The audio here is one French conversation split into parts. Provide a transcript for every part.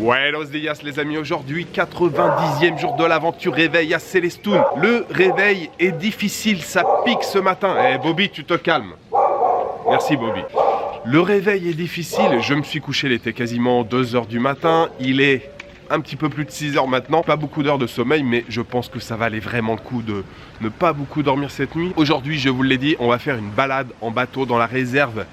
Buenos días les amis, aujourd'hui 90e jour de l'aventure réveil à Célestun. Le réveil est difficile, ça pique ce matin. Eh Bobby, tu te calmes. Merci Bobby. Le réveil est difficile, je me suis couché, il était quasiment 2 h du matin. Il est un petit peu plus de 6 h maintenant. Pas beaucoup d'heures de sommeil, mais je pense que ça valait vraiment le coup de ne pas beaucoup dormir cette nuit. Aujourd'hui, je vous l'ai dit, on va faire une balade en bateau dans la réserve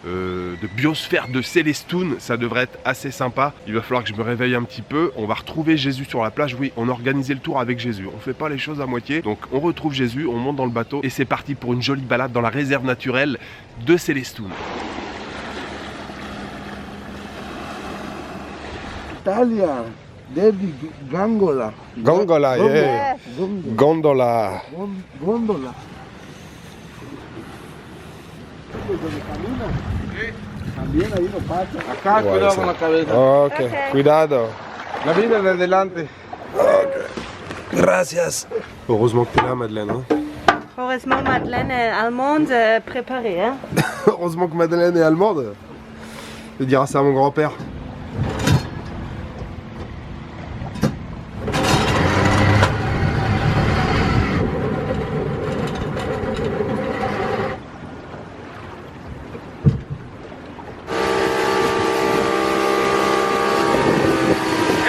de biosphère de Célestun. Ça devrait être assez sympa. Il va falloir que je me réveille un petit peu. On va retrouver Jésus sur la plage. Oui, on a organisé le tour avec Jésus. On fait pas les choses à moitié. Donc on retrouve Jésus, on monte dans le bateau et c'est parti pour une jolie balade dans la réserve naturelle de Célestun. Italia, David, Gangola. Gongola, yeah. Gondola. Góndola. También ahí no pasa. Acá, Igual, cuidado sí. con la cabeza. Ok, cuidado. La vida de delante. Gracias. Heureusement que t'es là, Madeleine. Hein. Heureusement, Madeleine est allemande préparée. Hein? Heureusement que Madeleine est allemande. Je dirai ça à mon grand-père.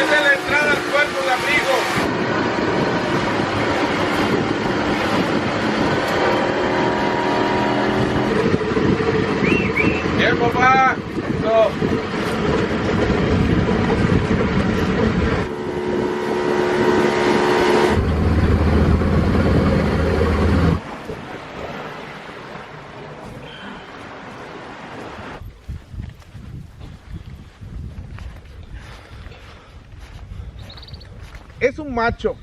Esa es la entrada al puerto de abrigo. Bien, papá. Eso. Es un macho,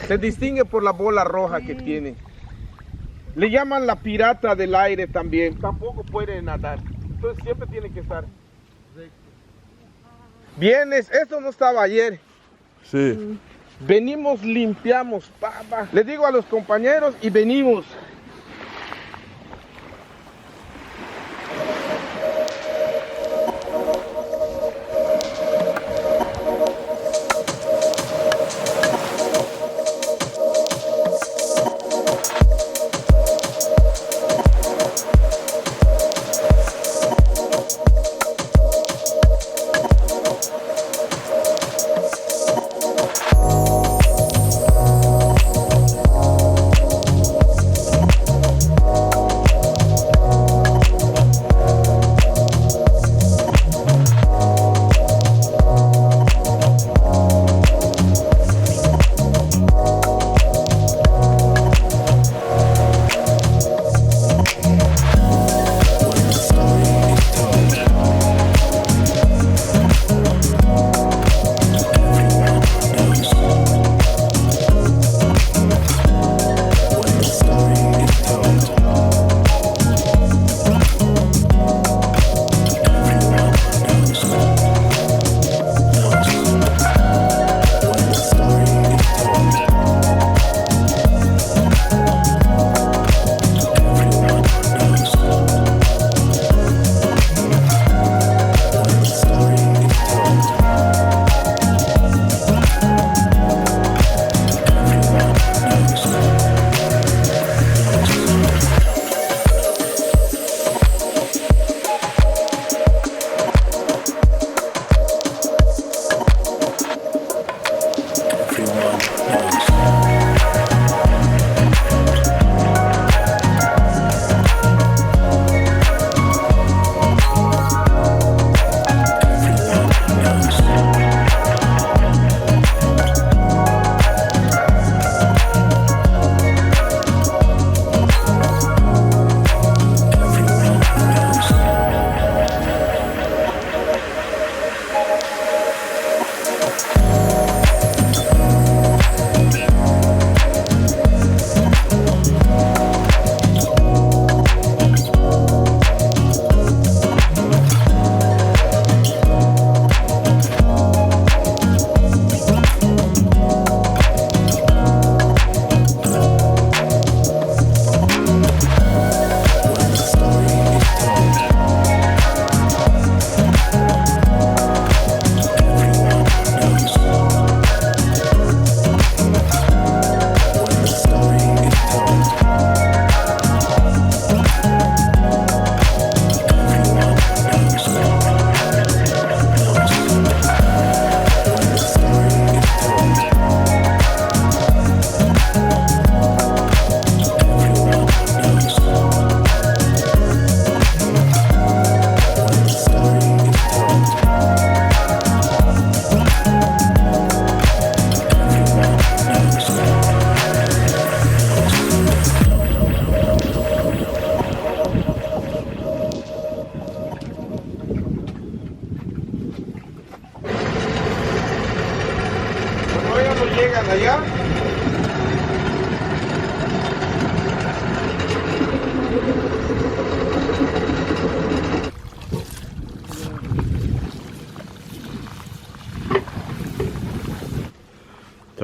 se distingue por la bola roja que tiene. Le llaman la pirata del aire también, tampoco puede nadar, entonces siempre tiene que estar recto. Vienes, esto no estaba ayer. Sí. Venimos, limpiamos, papá. Le digo a los compañeros y venimos.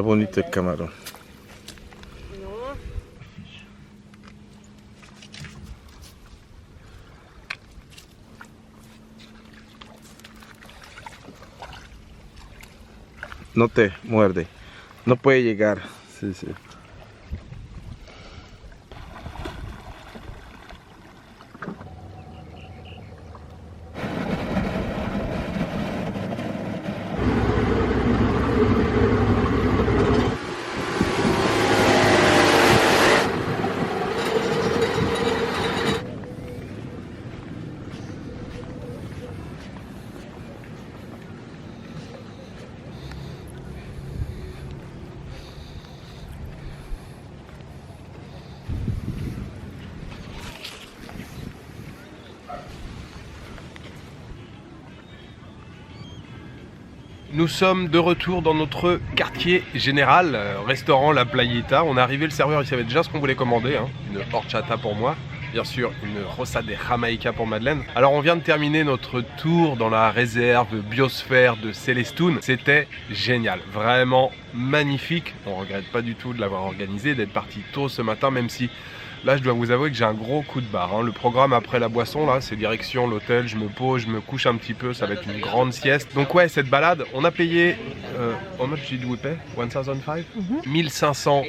bonito el camarón. No te muerde, no puede llegar. Si, si. Nous sommes de retour dans notre quartier général, restaurant La Playita. On est arrivé, le serveur il savait déjà ce qu'on voulait commander, hein. Une horchata pour moi, bien sûr une rosa de Jamaica pour Madeleine. Alors on vient de terminer notre tour dans la réserve biosphère de Celestún. C'était génial, vraiment magnifique. On regrette pas du tout de l'avoir organisé, d'être parti tôt ce matin, même si là je dois vous avouer que j'ai un gros coup de barre, hein. Le programme après la boisson là, c'est direction l'hôtel, je me pose, je me couche un petit peu, ça va être une grande sieste. Donc ouais, cette balade, on a payé, how much did we pay? 1,500? 1500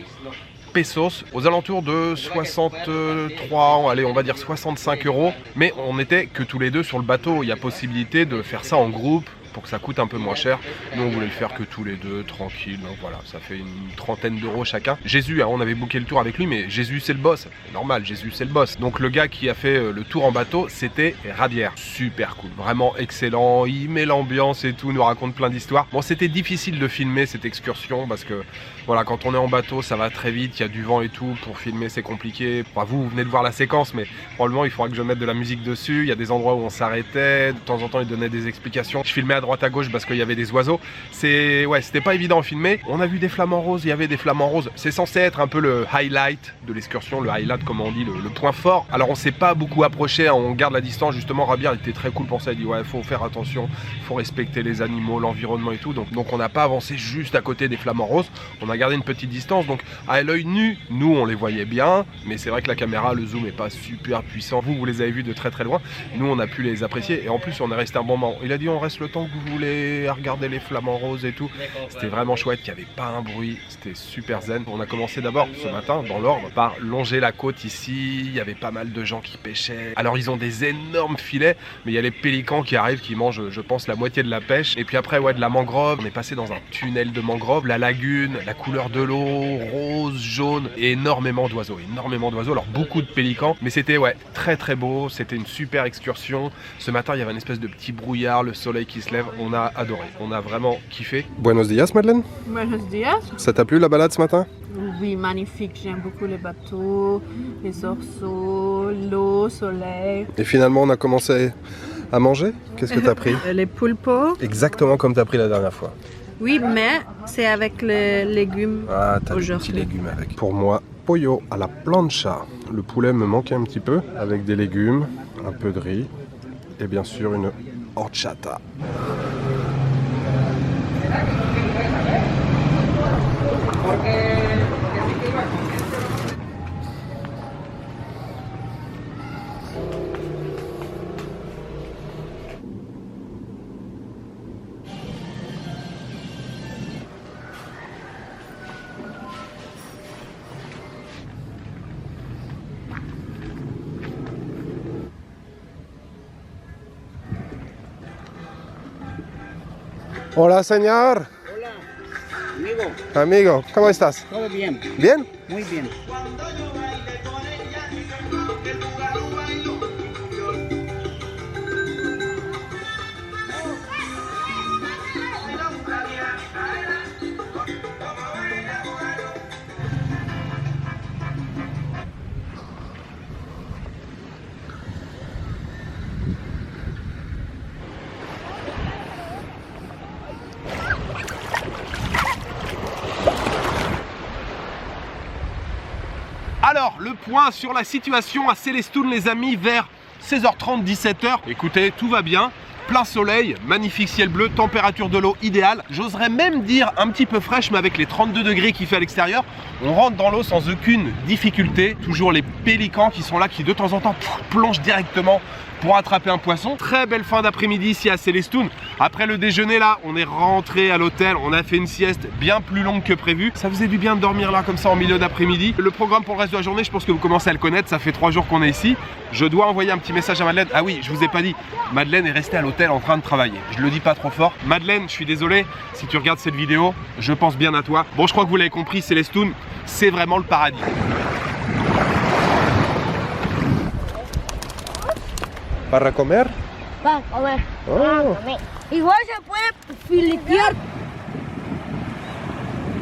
pesos, aux alentours de 63, allez on va dire 65 €. Mais on n'était que tous les deux sur le bateau, il y a possibilité de faire ça en groupe, pour que ça coûte un peu moins cher. Nous on voulait le faire que tous les deux, tranquille, donc voilà, ça fait une trentaine d'euros chacun. Jésus, hein, on avait booké le tour avec lui, mais Jésus c'est le boss, c'est normal, Jésus c'est le boss. Donc le gars qui a fait le tour en bateau, c'était Javier, super cool, vraiment excellent, il met l'ambiance et tout, nous raconte plein d'histoires. Bon, c'était difficile de filmer cette excursion, parce que voilà, quand on est en bateau, ça va très vite, il y a du vent et tout, pour filmer c'est compliqué. Enfin, vous venez de voir la séquence, mais probablement il faudra que je mette de la musique dessus. Il y a des endroits où on s'arrêtait, de temps en temps il donnait des explications. Je filmais à droite à gauche parce qu'il y avait des oiseaux. Ouais, c'était pas évident à filmer. On a vu des flamants roses, il y avait des flamants roses. C'est censé être un peu le highlight de l'excursion, le highlight comme on dit, le point fort. Alors on s'est pas beaucoup approché, hein, on garde la distance justement. Rabier était très cool pour ça, il dit ouais, faut faire attention, faut respecter les animaux, l'environnement et tout. Donc on n'a pas avancé juste à côté des flamants roses. On a gardé une petite distance, donc à l'œil nu, nous on les voyait bien, mais c'est vrai que la caméra, le zoom est pas super puissant. Vous les avez vus de très très loin, nous on a pu les apprécier, et en plus on est resté un bon moment. Il a dit on reste le temps que vous voulez à regarder les flamants roses et tout. C'était vraiment chouette, il n'y avait pas un bruit, c'était super zen. On a commencé d'abord ce matin, dans l'ordre, par longer la côte ici. Il y avait pas mal de gens qui pêchaient. Alors ils ont des énormes filets, mais il y a les pélicans qui arrivent, qui mangent, je pense, la moitié de la pêche. Et puis après, ouais, de la mangrove. On est passé dans un tunnel de mangrove, la lagune, la couleur de l'eau, rose, jaune, et énormément d'oiseaux, alors beaucoup de pélicans, mais c'était ouais, très très beau, c'était une super excursion. Ce matin il y avait une espèce de petit brouillard, le soleil qui se lève, on a adoré, on a vraiment kiffé. Buenos días Madeleine. Buenos días. Ça t'a plu la balade ce matin? Oui, magnifique, j'aime beaucoup les bateaux, les orceaux, l'eau, soleil. Et finalement on a commencé à manger? Qu'est-ce que t'as pris? Les pulpos. Exactement comme t'as pris la dernière fois. Oui, mais c'est avec les légumes. Ah, t'as des petits légumes avec. Pour moi, pollo à la plancha. Le poulet me manquait un petit peu, avec des légumes, un peu de riz, et bien sûr une horchata. Hola, señor. Hola, amigo. Amigo, ¿cómo estás? Todo bien, ¿Bien? muy bien. Alors, le point sur la situation à Celestún, les amis, vers 16h30, 17h. Écoutez, tout va bien. plein soleil, magnifique ciel bleu, température de l'eau idéale. J'oserais même dire un petit peu fraîche, mais avec les 32 degrés qu'il fait à l'extérieur, on rentre dans l'eau sans aucune difficulté. Toujours les pélicans qui sont là, qui de temps en temps plongent directement pour attraper un poisson. Très belle fin d'après-midi ici à Celestoun. Après le déjeuner là, on est rentré à l'hôtel, on a fait une sieste bien plus longue que prévu. Ça faisait du bien de dormir là comme ça en milieu d'après-midi. Le programme pour le reste de la journée, je pense que vous commencez à le connaître, ça fait 3 jours qu'on est ici. Je dois envoyer un petit message à Madeleine. Ah oui, je vous ai pas dit, Madeleine est restée à l'hôtel en train de travailler. Je le dis pas trop fort. Madeleine, je suis désolé, si tu regardes cette vidéo, je pense bien à toi. Bon, je crois que vous l'avez compris, Celestoun, c'est vraiment le paradis. Para comer? Va, a ver. Oh. Comer. Igual se puede filetear.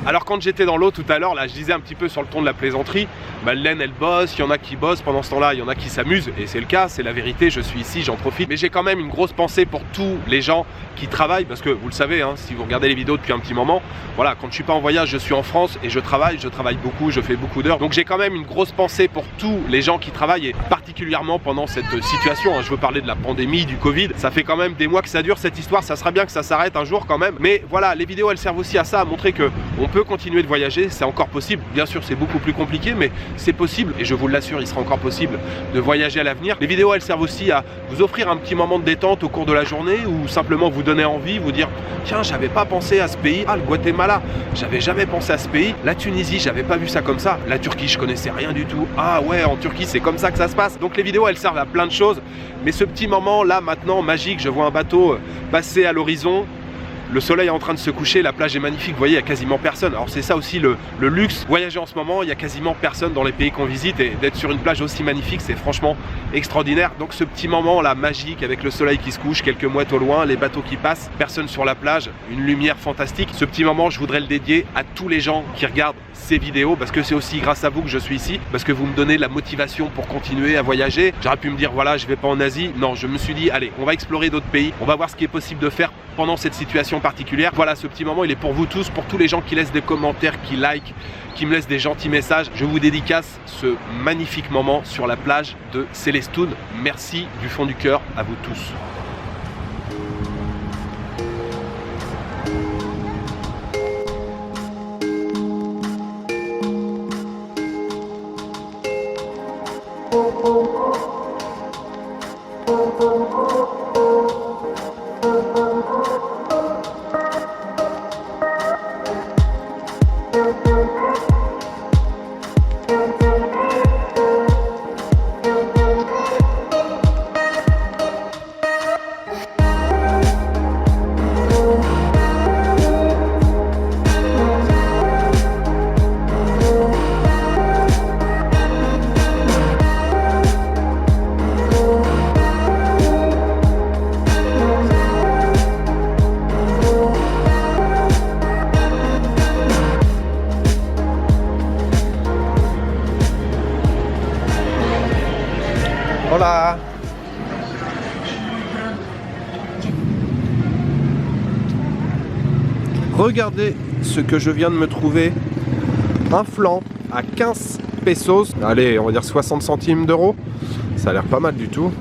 Alors quand j'étais dans l'eau tout à l'heure, là je disais un petit peu sur le ton de la plaisanterie, Madeleine elle bosse, il y en a qui bossent pendant ce temps-là, il y en a qui s'amusent, et c'est le cas, c'est la vérité, je suis ici, j'en profite. Mais j'ai quand même une grosse pensée pour tous les gens qui travaillent, parce que vous le savez, hein, si vous regardez les vidéos depuis un petit moment, voilà, quand je suis pas en voyage, je suis en France et je travaille beaucoup, je fais beaucoup d'heures. Donc j'ai quand même une grosse pensée pour tous les gens qui travaillent, et particulièrement pendant cette situation, hein, je veux parler de la pandémie, du Covid, ça fait quand même des mois que ça dure cette histoire, ça sera bien que ça s'arrête un jour quand même. Mais voilà, les vidéos elles servent aussi à ça, à montrer que on peut continuer de voyager, c'est encore possible. Bien sûr, c'est beaucoup plus compliqué, mais c'est possible. Et je vous l'assure, il sera encore possible de voyager à l'avenir. Les vidéos, elles servent aussi à vous offrir un petit moment de détente au cours de la journée, ou simplement vous donner envie, vous dire tiens, j'avais pas pensé à ce pays. Ah, le Guatemala, j'avais jamais pensé à ce pays. La Tunisie, j'avais pas vu ça comme ça. La Turquie, je connaissais rien du tout. Ah ouais, en Turquie, c'est comme ça que ça se passe. Donc les vidéos, elles servent à plein de choses. Mais ce petit moment là, maintenant, magique, je vois un bateau passer à l'horizon. Le soleil est en train de se coucher, la plage est magnifique, vous voyez, il n'y a quasiment personne. Alors c'est ça aussi le luxe, voyager en ce moment, il n'y a quasiment personne dans les pays qu'on visite, et d'être sur une plage aussi magnifique, c'est franchement extraordinaire. Donc ce petit moment là, magique, avec le soleil qui se couche, quelques mouettes au loin, les bateaux qui passent, personne sur la plage, une lumière fantastique. Ce petit moment, je voudrais le dédier à tous les gens qui regardent ces vidéos, parce que c'est aussi grâce à vous que je suis ici, parce que vous me donnez la motivation pour continuer à voyager. J'aurais pu me dire voilà, je vais pas en Asie. Non, je me suis dit allez, on va explorer d'autres pays, on va voir ce qui est possible de faire pendant cette situation particulière. Voilà, ce petit moment, il est pour vous tous, pour tous les gens qui laissent des commentaires, qui like, qui me laissent des gentils messages. Je vous dédicace ce magnifique moment sur la plage de Celestoun. Merci du fond du cœur à vous tous. Hola. Regardez ce que je viens de me trouver. Un flan à 15 pesos. Allez, on va dire 60 centimes d'euros. Ça a l'air pas mal du tout.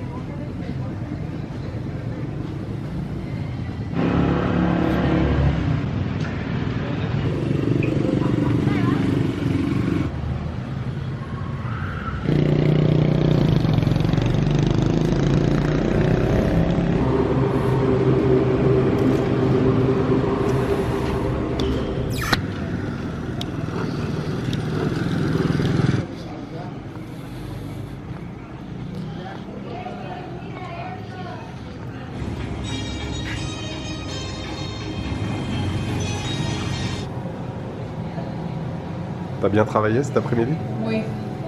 T'as bien travaillé cet après-midi? Oui.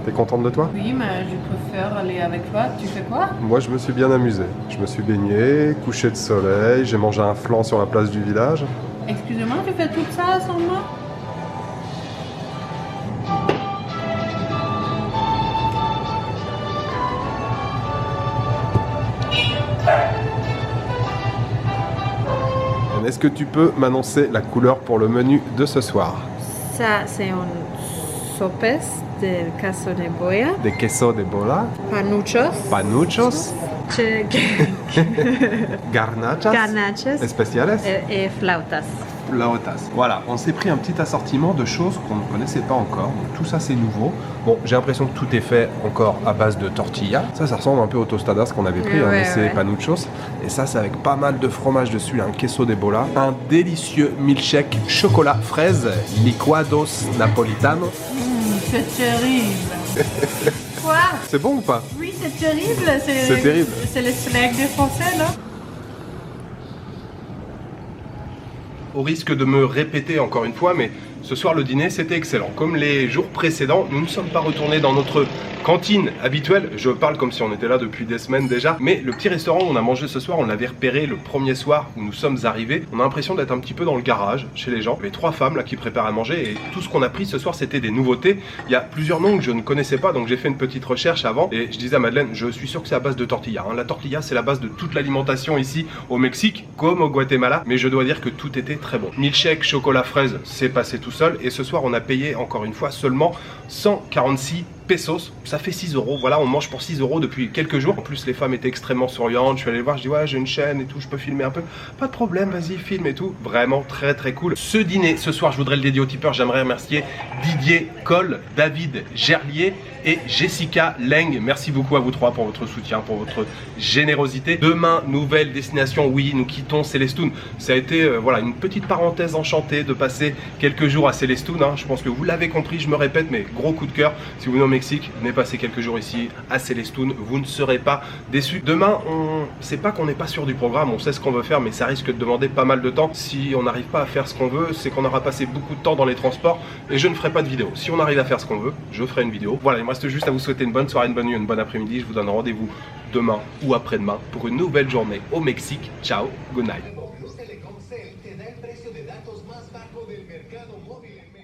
T'es contente de toi? Oui, mais je préfère aller avec toi. Tu fais quoi? Moi, je me suis bien amusé. Je me suis baigné, couché de soleil, j'ai mangé un flan sur la place du village. Excusez-moi, tu fais tout ça sans moi? Est-ce que tu peux m'annoncer la couleur pour le menu de ce soir? Ça, c'est un sopes de queso de boya, Des quesos de bola, panuchos, panuchos, Garnachas. garnaches Especiales. et flautas. Flautas. Voilà, on s'est pris un petit assortiment de choses qu'on ne connaissait pas encore. Donc, tout ça, c'est nouveau. Bon, j'ai l'impression que tout est fait encore à base de tortilla. Ça ressemble un peu aux tostadas qu'on avait pris, Ouais, mais c'est ouais. panuchos. Et ça, c'est avec pas mal de fromage dessus, un queso de bola. Un délicieux milkshake chocolat fraise, liquados napolitano. C'est terrible. Quoi? C'est bon ou pas? Oui, c'est terrible. C'est terrible. C'est le snack des Français, non? Au risque de me répéter encore une fois, mais ce soir le dîner c'était excellent. Comme les jours précédents, nous ne sommes pas retournés dans notre cantine habituelle. Je parle comme si on était là depuis des semaines déjà. Mais le petit restaurant où on a mangé ce soir, on l'avait repéré le premier soir où nous sommes arrivés. On a l'impression d'être un petit peu dans le garage chez les gens. Il y avait 3 femmes là qui préparent à manger et tout ce qu'on a pris ce soir c'était des nouveautés. Il y a plusieurs noms que je ne connaissais pas, donc j'ai fait une petite recherche avant et je disais à Madeleine, je suis sûr que c'est à base de tortilla. La tortilla c'est la base de toute l'alimentation ici au Mexique comme au Guatemala, mais je dois dire que tout était très bon. Milkshake, chocolat fraise, c'est passé tout seul et ce soir on a payé encore une fois seulement 146 pesos, ça fait 6 €. Voilà, on mange pour 6 € depuis quelques jours. En plus, les femmes étaient extrêmement souriantes. Je suis allé les voir, je dis ouais, j'ai une chaîne et tout, je peux filmer un peu. Pas de problème, vas-y, filme et tout. Vraiment très très cool. Ce dîner, ce soir, je voudrais le dédier aux tipeurs. J'aimerais remercier Didier Coll, David Gerlier et Jessica Leng. Merci beaucoup à vous 3 pour votre soutien, pour votre générosité. Demain, nouvelle destination. Oui, nous quittons Celestoun. Ça a été voilà une petite parenthèse enchantée de passer quelques jours à Celestoun. Je pense que vous l'avez compris, je me répète, mais gros coup de cœur. Si vous venez au Mexique, venez passer quelques jours ici à Celestoun, vous ne serez pas déçus. Demain, c'est pas qu'on n'est pas sûr du programme, on sait ce qu'on veut faire, mais ça risque de demander pas mal de temps. Si on n'arrive pas à faire ce qu'on veut, c'est qu'on aura passé beaucoup de temps dans les transports et je ne ferai pas de vidéo. Si on arrive à faire ce qu'on veut, je ferai une vidéo. Voilà, il me reste juste à vous souhaiter une bonne soirée, une bonne nuit, une bonne après-midi. Je vous donne rendez-vous demain ou après-demain pour une nouvelle journée au Mexique. Ciao, good night. Telecom Cell te da el precio de datos más bajo del mercado móvil en México.